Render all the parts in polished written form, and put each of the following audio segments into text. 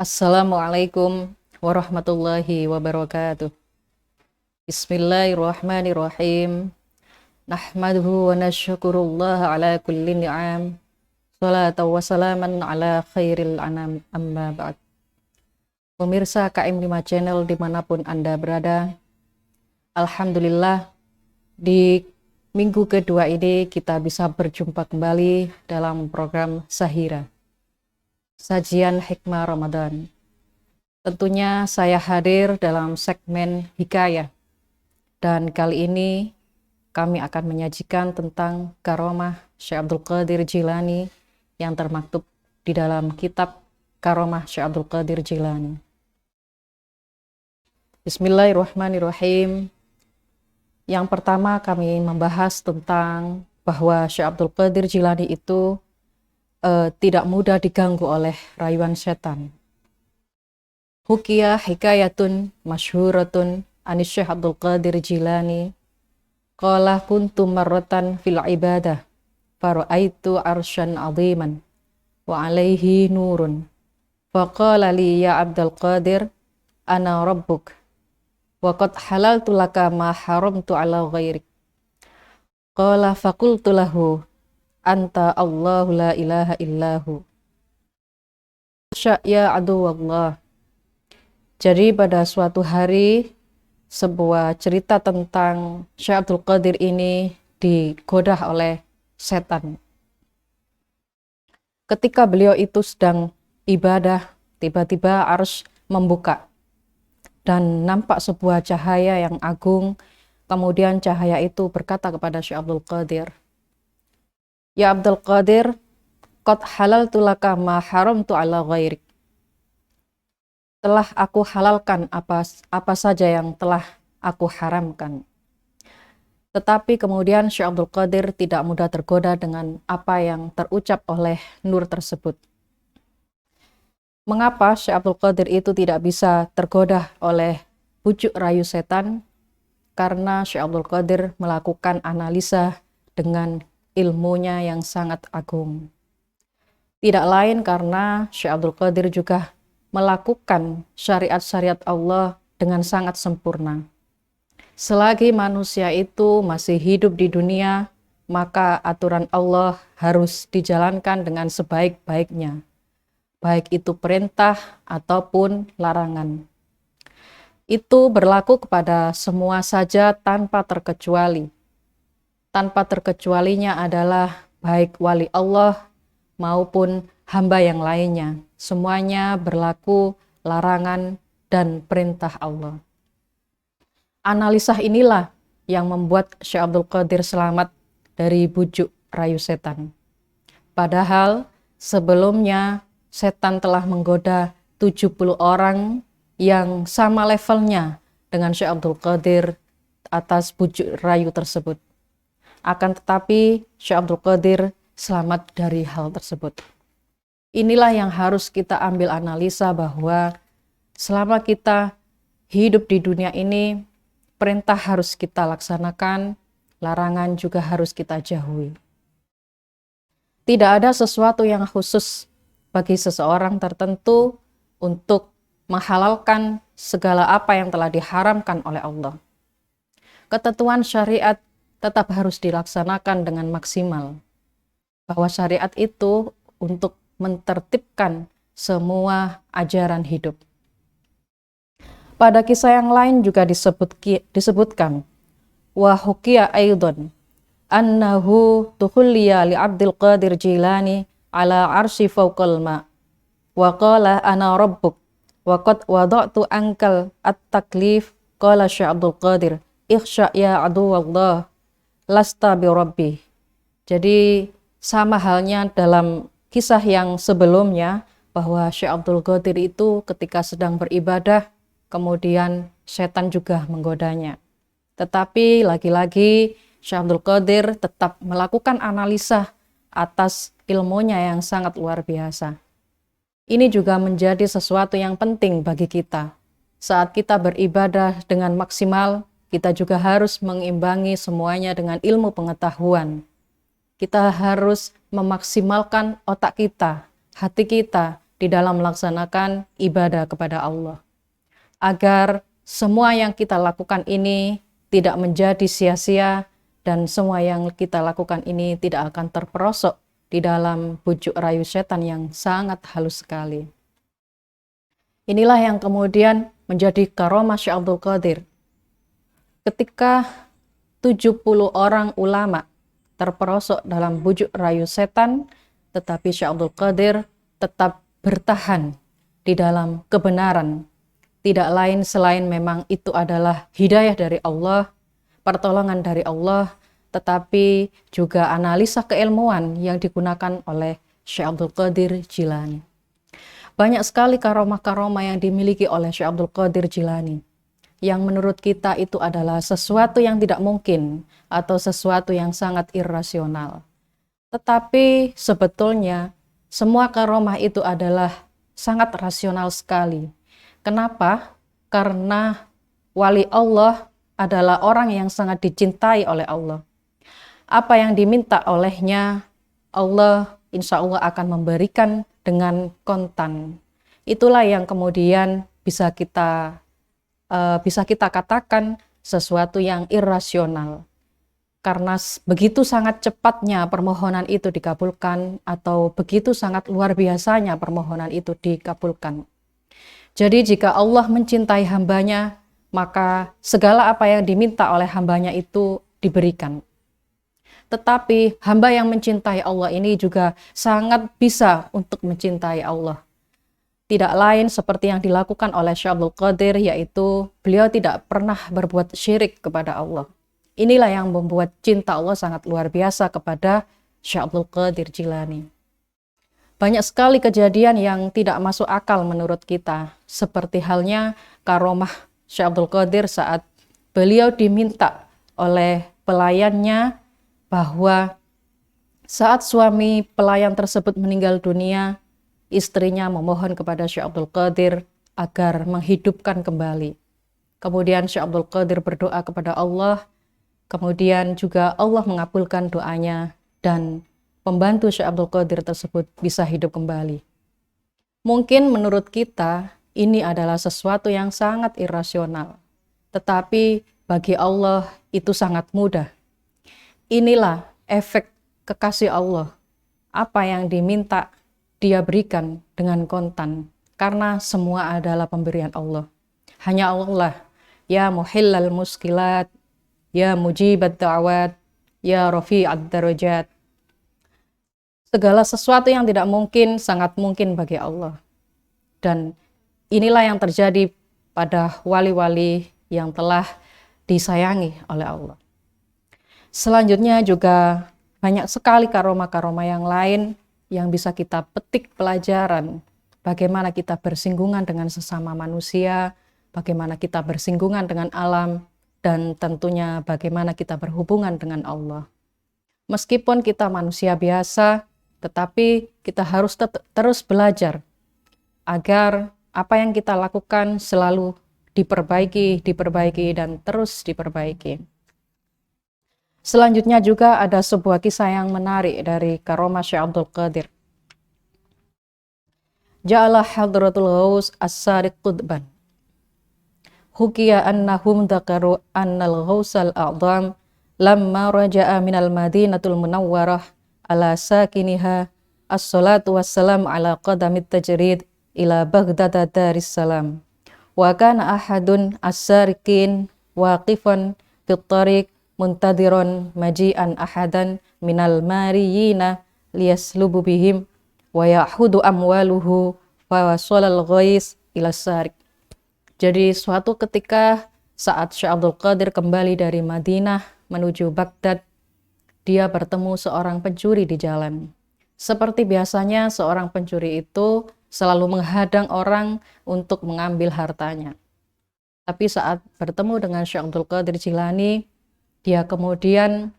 Assalamualaikum warahmatullahi wabarakatuh. Bismillahirrahmanirrahim. Nahmaduhu wa nashkurullaha ala kulli ni'am. Salatu wa salaman ala khairil anam amma ba'd. Pemirsa KM5 Channel dimanapun Anda berada, Alhamdulillah di minggu kedua ini kita bisa berjumpa kembali dalam program Sahira, Sajian Hikmah Ramadan. Tentunya saya hadir dalam segmen Hikayah, dan kali ini kami akan menyajikan tentang karomah Syekh Abdul Qadir Jilani yang termaktub di dalam kitab Karomah Syekh Abdul Qadir Jilani. Bismillahirrahmanirrahim. Yang pertama kami membahas tentang bahwa Syekh Abdul Qadir Jilani itu tidak mudah diganggu oleh rayuan setan. Hukia hikayatun masyhuratun anis Syekh Abdul Qadir Jilani qala kuntu marratan fil ibadah fara'aitu arsyan aziman wa alaihi nurun faqala li ya Abdul Qadir ana rabbuk wa qad halaltu laka ma haramtu ala ghairik qala faqultu lahu anta Allahu la ilaha illahu ya aduwallah. Jadi pada suatu hari sebuah cerita tentang Syekh Abdul Qadir ini digoda oleh setan. Ketika beliau itu sedang ibadah, tiba-tiba arsy membuka dan nampak sebuah cahaya yang agung. Kemudian cahaya itu berkata kepada Syekh Abdul Qadir, "Ya Abdul Qadir, qad halaltu laka ma haramtu ala ghairik." Telah aku halalkan apa saja yang telah aku haramkan. Tetapi kemudian Syekh Abdul Qadir tidak mudah tergoda dengan apa yang terucap oleh nur tersebut. Mengapa Syekh Abdul Qadir itu tidak bisa tergoda oleh bujuk rayu setan? Karena Syekh Abdul Qadir melakukan analisa dengan ilmunya yang sangat agung. Tidak lain karena Syekh Abdul Qadir juga melakukan syariat-syariat Allah dengan sangat sempurna. Selagi manusia itu masih hidup di dunia, maka aturan Allah harus dijalankan dengan sebaik-baiknya, baik itu perintah ataupun larangan. Itu berlaku kepada semua saja tanpa terkecuali. Tanpa terkecualinya adalah baik wali Allah maupun hamba yang lainnya. Semuanya berlaku larangan dan perintah Allah. Analisa inilah yang membuat Syekh Abdul Qadir selamat dari bujuk rayu setan. Padahal sebelumnya setan telah menggoda 70 orang yang sama levelnya dengan Syekh Abdul Qadir atas bujuk rayu tersebut. Akan tetapi Syekh Abdul Qadir selamat dari hal tersebut. Inilah yang harus kita ambil analisa, bahwa selama kita hidup di dunia ini, perintah harus kita laksanakan, larangan juga harus kita jauhi. Tidak ada sesuatu yang khusus bagi seseorang tertentu untuk menghalalkan segala apa yang telah diharamkan oleh Allah. Ketentuan syariat tetap harus dilaksanakan dengan maksimal, bahwa syariat itu untuk mentertibkan semua ajaran hidup. Pada kisah yang lain juga disebutkan, wa hukiya aidan annahu tuhulliya li Abdul Qadir Jilani ala arsy fawqal ma wa qala ana rabbuk wa qad wada'tu ankal at-taklif qala Syekh Abdul Qadir ikhsha ya aduwallah lasta bi rabbi. Jadi sama halnya dalam kisah yang sebelumnya, bahwa Syekh Abdul Qadir itu ketika sedang beribadah, kemudian setan juga menggodanya. Tetapi lagi-lagi Syekh Abdul Qadir tetap melakukan analisa atas ilmunya yang sangat luar biasa. Ini juga menjadi sesuatu yang penting bagi kita. Saat kita beribadah dengan maksimal, kita juga harus mengimbangi semuanya dengan ilmu pengetahuan. Kita harus memaksimalkan otak kita, hati kita di dalam melaksanakan ibadah kepada Allah. Agar semua yang kita lakukan ini tidak menjadi sia-sia dan semua yang kita lakukan ini tidak akan terperosok di dalam bujuk rayu setan yang sangat halus sekali. Inilah yang kemudian menjadi karomah Syekh Abdul Qadir. Ketika 70 orang ulama terperosok dalam bujuk rayu setan, tetapi Syekh Abdul Qadir tetap bertahan di dalam kebenaran. Tidak lain selain memang itu adalah hidayah dari Allah, pertolongan dari Allah, tetapi juga analisa keilmuan yang digunakan oleh Syekh Abdul Qadir Jilani. Banyak sekali karomah-karomah yang dimiliki oleh Syekh Abdul Qadir Jilani, yang menurut kita itu adalah sesuatu yang tidak mungkin atau sesuatu yang sangat irasional. Tetapi sebetulnya semua karomah itu adalah sangat rasional sekali. Kenapa? Karena wali Allah adalah orang yang sangat dicintai oleh Allah. Apa yang diminta olehnya, Allah insya Allah akan memberikan dengan kontan. Itulah yang kemudian bisa kita katakan sesuatu yang irasional. Karena begitu sangat cepatnya permohonan itu dikabulkan atau begitu sangat luar biasanya permohonan itu dikabulkan. Jadi jika Allah mencintai hambanya, maka segala apa yang diminta oleh hambanya itu diberikan. Tetapi hamba yang mencintai Allah ini juga sangat bisa untuk mencintai Allah. Tidak lain seperti yang dilakukan oleh Syekh Abdul Qadir, yaitu beliau tidak pernah berbuat syirik kepada Allah. Inilah yang membuat cinta Allah sangat luar biasa kepada Syekh Abdul Qadir Jilani. Banyak sekali kejadian yang tidak masuk akal menurut kita, seperti halnya karomah Syekh Abdul Qadir saat beliau diminta oleh pelayannya bahwa saat suami pelayan tersebut meninggal dunia, istrinya memohon kepada Syekh Abdul Qadir agar menghidupkan kembali. Kemudian Syekh Abdul Qadir berdoa kepada Allah, kemudian juga Allah mengabulkan doanya dan pembantu Syekh Abdul Qadir tersebut bisa hidup kembali. Mungkin menurut kita ini adalah sesuatu yang sangat irasional, tetapi bagi Allah itu sangat mudah. Inilah efek kekasih Allah. Apa yang diminta dia berikan dengan kontan, karena semua adalah pemberian Allah. Hanya Allah, ya muhillal muskilat, ya mujibat da'awat, ya rafi'ad darajat. Segala sesuatu yang tidak mungkin sangat mungkin bagi Allah. Dan inilah yang terjadi pada wali-wali yang telah disayangi oleh Allah. Selanjutnya juga banyak sekali karomah-karomah yang lain yang bisa kita petik pelajaran. Bagaimana kita bersinggungan dengan sesama manusia, bagaimana kita bersinggungan dengan alam, dan tentunya bagaimana kita berhubungan dengan Allah. Meskipun kita manusia biasa, tetapi kita harus terus belajar agar apa yang kita lakukan selalu diperbaiki dan terus diperbaiki. Selanjutnya juga ada sebuah kisah yang menarik dari karomah Syekh Abdul Qadir. Ja'ala hadratul ghaus as-sariq qudban. Hukiya annahum dzakaru annal ghausal a'dham lamma raja'a minal madinatul munawwarah ala sakiniha as-salatu wassalam ala qadamit tajrid ila Baghdad darissalam. Wa kana ahadun as-sariqin waqifan fit tariq muntadiron maji'an ahadan minal mariyina liyaslubu bihim wa yahudu amwaluhu wa wasolal ghais ila sariq. Jadi suatu ketika saat Syekh Abdul Qadir kembali dari Madinah menuju Baghdad, dia bertemu seorang pencuri di jalan. Seperti biasanya seorang pencuri itu selalu menghadang orang untuk mengambil hartanya. Tapi saat bertemu dengan Syekh Abdul Qadir Jilani, dia kemudian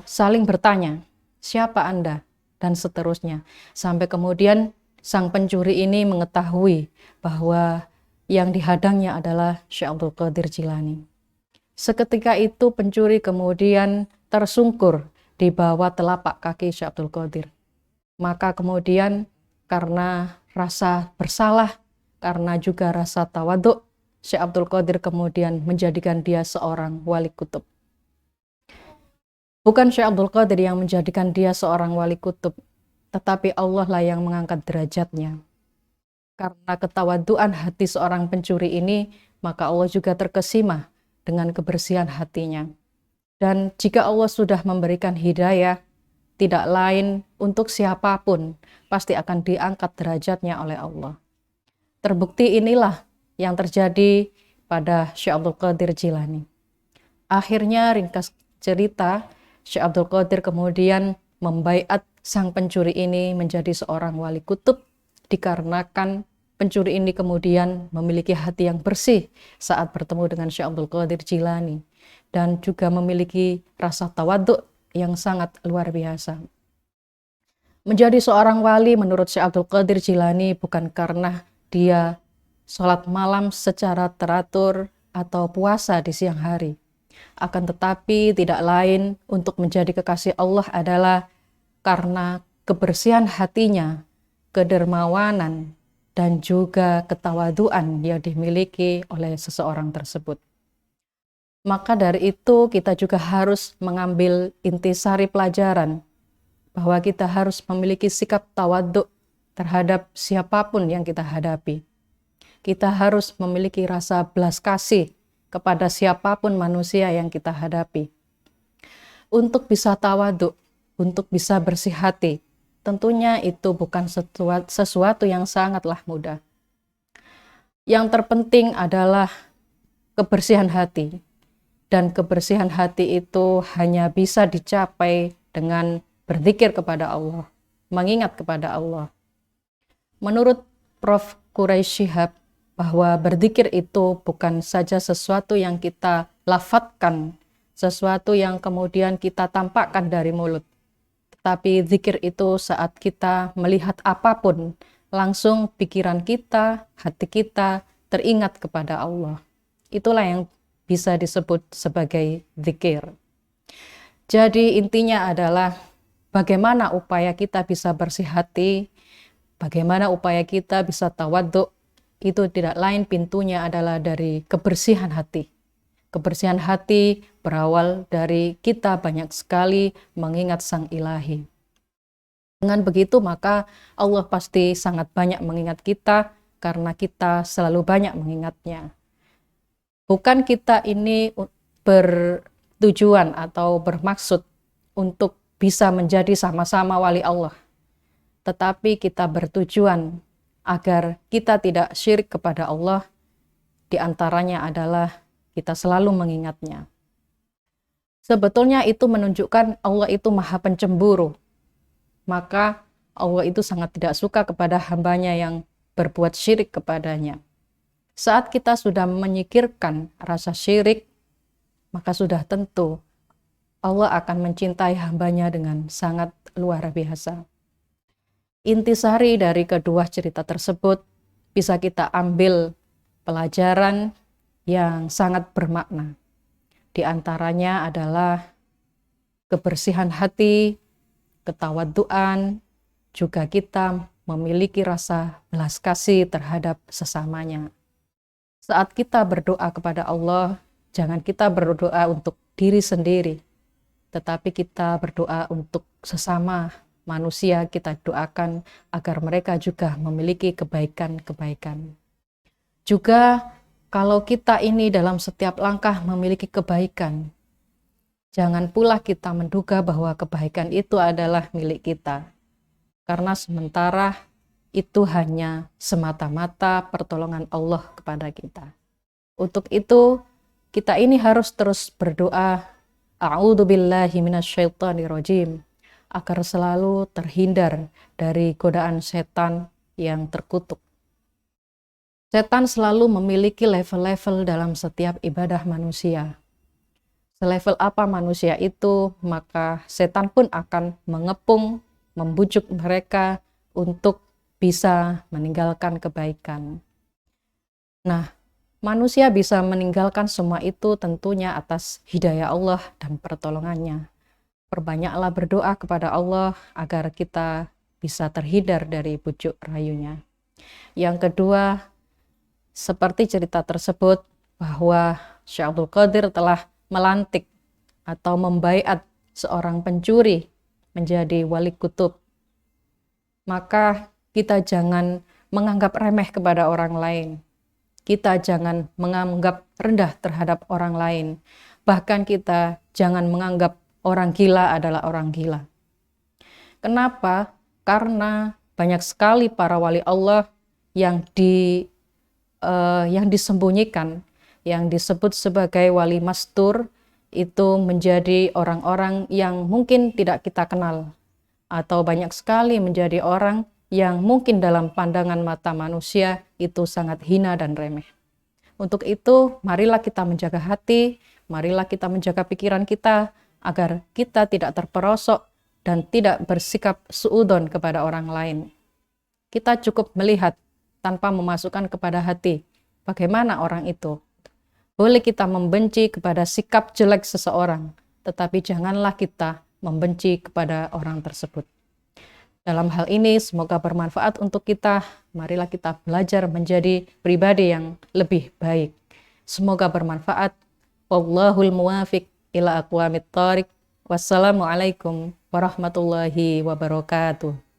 saling bertanya, siapa Anda? Dan seterusnya. Sampai kemudian sang pencuri ini mengetahui bahwa yang dihadangnya adalah Syekh Abdul Qadir Jilani. Seketika itu pencuri kemudian tersungkur di bawah telapak kaki Syekh Abdul Qadir. Maka kemudian karena rasa bersalah, karena juga rasa tawaduk, Syekh Abdul Qadir kemudian menjadikan dia seorang wali kutub. Bukan Syekh Abdul Qadir yang menjadikan dia seorang wali kutub, tetapi Allah lah yang mengangkat derajatnya. Karena ketawaduan hati seorang pencuri ini, maka Allah juga terkesima dengan kebersihan hatinya. Dan jika Allah sudah memberikan hidayah, tidak lain untuk siapapun, pasti akan diangkat derajatnya oleh Allah. Terbukti inilah yang terjadi pada Syekh Abdul Qadir Jilani. Akhirnya ringkas cerita, Syekh Abdul Qadir kemudian membaiat sang pencuri ini menjadi seorang wali kutub, dikarenakan pencuri ini kemudian memiliki hati yang bersih saat bertemu dengan Syekh Abdul Qadir Jilani, dan juga memiliki rasa tawaduk yang sangat luar biasa. Menjadi seorang wali menurut Syekh Abdul Qadir Jilani bukan karena dia sholat malam secara teratur atau puasa di siang hari. Akan tetapi tidak lain untuk menjadi kekasih Allah adalah karena kebersihan hatinya, kedermawanan, dan juga ketawaduan yang dimiliki oleh seseorang tersebut. Maka dari itu kita juga harus mengambil intisari pelajaran bahwa kita harus memiliki sikap tawaduk terhadap siapapun yang kita hadapi. Kita harus memiliki rasa belas kasih kepada siapapun manusia yang kita hadapi. Untuk bisa tawaduk, untuk bisa bersih hati, tentunya itu bukan sesuatu yang sangatlah mudah. Yang terpenting adalah kebersihan hati. Dan kebersihan hati itu hanya bisa dicapai dengan berzikir kepada Allah, mengingat kepada Allah. Menurut Prof. Quraisy Shihab, bahwa berzikir itu bukan saja sesuatu yang kita lafadzkan, sesuatu yang kemudian kita tampakkan dari mulut. Tetapi zikir itu saat kita melihat apapun, langsung pikiran kita, hati kita teringat kepada Allah. Itulah yang bisa disebut sebagai zikir. Jadi intinya adalah bagaimana upaya kita bisa bersih hati, bagaimana upaya kita bisa tawaduk, itu tidak lain pintunya adalah dari kebersihan hati. Kebersihan hati berawal dari kita banyak sekali mengingat Sang Ilahi. Dengan begitu maka Allah pasti sangat banyak mengingat kita karena kita selalu banyak mengingatnya. Bukan kita ini bertujuan atau bermaksud untuk bisa menjadi sama-sama wali Allah. Tetapi kita bertujuan agar kita tidak syirik kepada Allah. Di antaranya adalah kita selalu mengingatnya. Sebetulnya itu menunjukkan Allah itu maha pencemburu. Maka Allah itu sangat tidak suka kepada hambanya yang berbuat syirik kepadanya. Saat kita sudah menyingkirkan rasa syirik, maka sudah tentu Allah akan mencintai hambanya dengan sangat luar biasa. Intisari dari kedua cerita tersebut bisa kita ambil pelajaran yang sangat bermakna. Di antaranya adalah kebersihan hati, ketawaduan, juga kita memiliki rasa belas kasih terhadap sesamanya. Saat kita berdoa kepada Allah, jangan kita berdoa untuk diri sendiri, tetapi kita berdoa untuk sesama manusia. Kita doakan agar mereka juga memiliki kebaikan-kebaikan. Juga kalau kita ini dalam setiap langkah memiliki kebaikan, jangan pula kita menduga bahwa kebaikan itu adalah milik kita. Karena sementara itu hanya semata-mata pertolongan Allah kepada kita. Untuk itu, kita ini harus terus berdoa, A'udzubillahi minasyaitonirrajim, agar selalu terhindar dari godaan setan yang terkutuk. Setan selalu memiliki level-level dalam setiap ibadah manusia. Selevel apa manusia itu, maka setan pun akan mengepung, membujuk mereka untuk bisa meninggalkan kebaikan. Nah, manusia bisa meninggalkan semua itu tentunya atas hidayah Allah dan pertolongannya. Perbanyaklah berdoa kepada Allah agar kita bisa terhindar dari bujuk rayunya. Yang kedua, seperti cerita tersebut bahwa Syekh Abdul Qadir telah melantik atau membaiat seorang pencuri menjadi wali kutub. Maka kita jangan menganggap remeh kepada orang lain. Kita jangan menganggap rendah terhadap orang lain. Bahkan kita jangan menganggap orang gila adalah orang gila. Kenapa? Karena banyak sekali para wali Allah yang disembunyikan, yang disebut sebagai wali mastur, itu menjadi orang-orang yang mungkin tidak kita kenal, atau banyak sekali menjadi orang yang mungkin dalam pandangan mata manusia itu sangat hina dan remeh. Untuk itu, marilah kita menjaga hati, marilah kita menjaga pikiran kita, agar kita tidak terperosok dan tidak bersikap suudzon kepada orang lain. Kita cukup melihat tanpa memasukkan kepada hati bagaimana orang itu. Boleh kita membenci kepada sikap jelek seseorang, tetapi janganlah kita membenci kepada orang tersebut. Dalam hal ini semoga bermanfaat untuk kita. Marilah kita belajar menjadi pribadi yang lebih baik. Semoga bermanfaat. Wallahul muwafiq ila aqwamit thoriq. Wassalamualaikum warahmatullahi wabarakatuh.